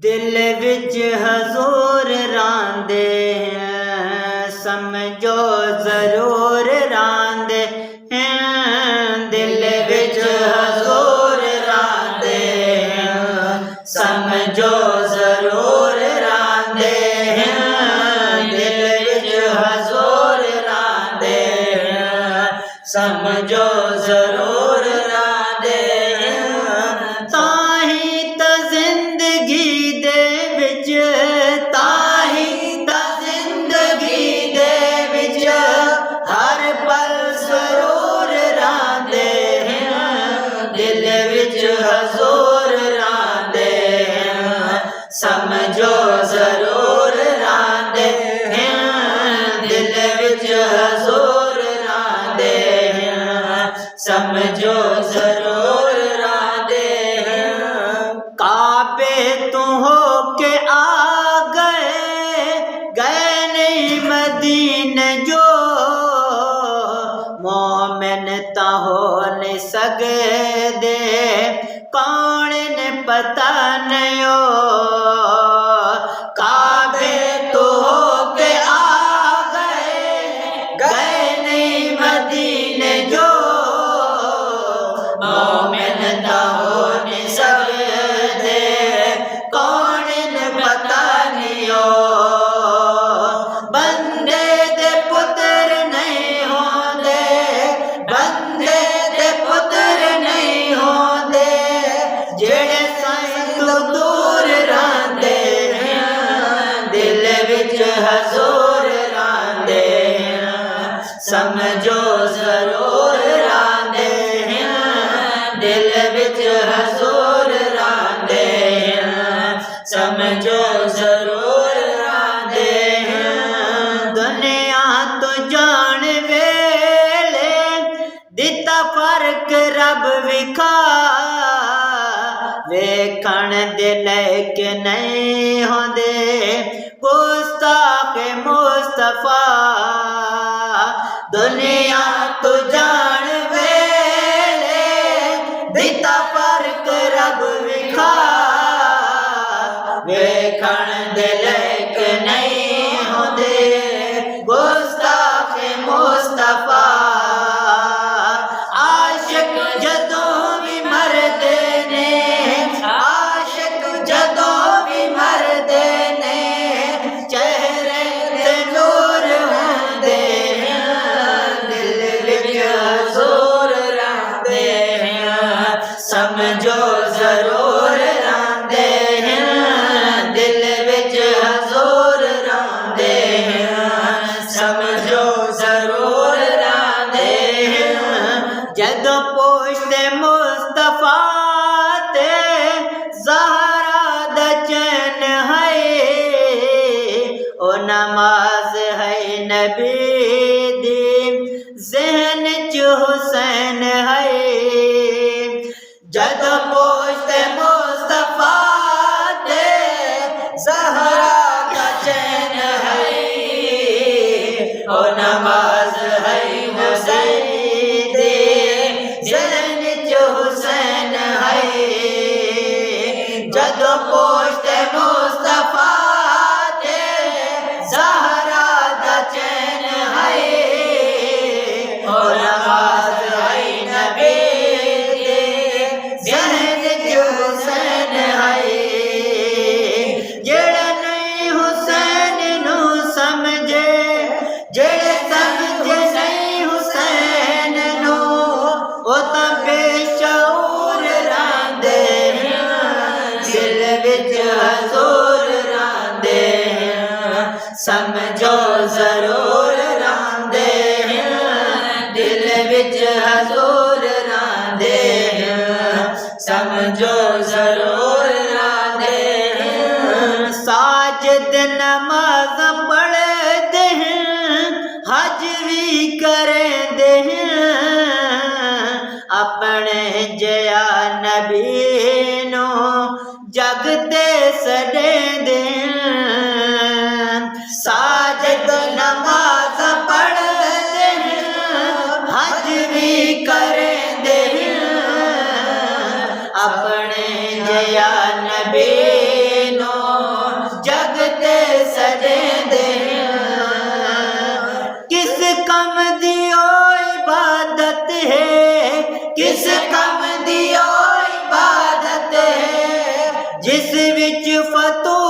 दिल विच हजूर रांदे हैं, समझो जरूर रांदे हैं। दिल विच हजूर रांदे हैं, समझो जरूर रांदे हैं। दिल विच हजूर रांदे हैं, समझो जरूर रांदे हैं। ताही ता जिंदगी दे विच, ताही ता जिंदगी दे विच हर पल सरूर रांदे हैं। दिल विच हजूर रांदे हैं, समझो जरूर रांदे हैं। दिल विच हजूर रांदे हैं, समझो जरूर रांदे हैं। काबे तू हो के आ गए, गए नहीं मदीने जो। मोमिन ता हो नहीं सके दे, कौन ने पता नहीं हो। काबे तू हो के आ गए, गए नहीं मदीने जो। मोमिन ता हो नहीं सकदे, कौन ने पता नहीं हो। बंदे दे पुत्र नहीं होंदे, बंदे दे पुत्र नहीं होंदे, जेड़े साईं तो दूर रांदे हैं। दिल विच हजूर रांदे हैं, समझो जरूर रांदे हैं। दिल विच हजूर रांदे हैं, समझो जरूर रांदे हैं। दुनिया तो जान वेले दिता फर्क रब विखा, वेखण दे लायक नहीं होंदे गुस्ताख मुस्तफा। दुनिया तो जान वेले दिता फर्क रब विखा, वेखण दे लायक नहीं होंदे गुस्ताख मुस्तफा। आशिक जदों भी मरदे ने, आशिक जदों भी मरदे ने, चेहरे ते नूर होंदे हैं। दिल विच हजूर रांदे हैं, समझो जरूर रांदे हैं। दिल विच हजूर रांदे हैं, समझो जरूर रांदे हैं। जदों पुछदे मुस्तफा ते ज़हरा दा चैन है, ओ नमाज है नबी दी, ज़हन च हुसैन है। जदों पुछदे मुस्तफा ते ज़हरा दा चैन है, ओ नमाज है हुसैन दे, ज़हन च हुसैन है। जदों पुछदे मुस्तफा ते ज़हरा दा चैन है, ओ नमाज है नबी दे, ज़हन च हुसैन है। जेड़ा नहीं हुसैन नू समझे, जेड़े समझे नहीं हुसैन नू, ओ तां बेशऊर रांदे हैं। दिल विच हजूर रांदे हैं, समझो जरूर रांदे हैं। दिल विच हजूर रांदे हैं, समझो जरूर रांदे हैं। साजिद नमाज पढ़दे हैं, हज भी करदे हैं, अपने जया नबी नो जग ते सडेंदे हैं। साजिद नमाज पढ़दे हैं, हज भी करदे हैं, अपने जया नबी नो जिस विच फतू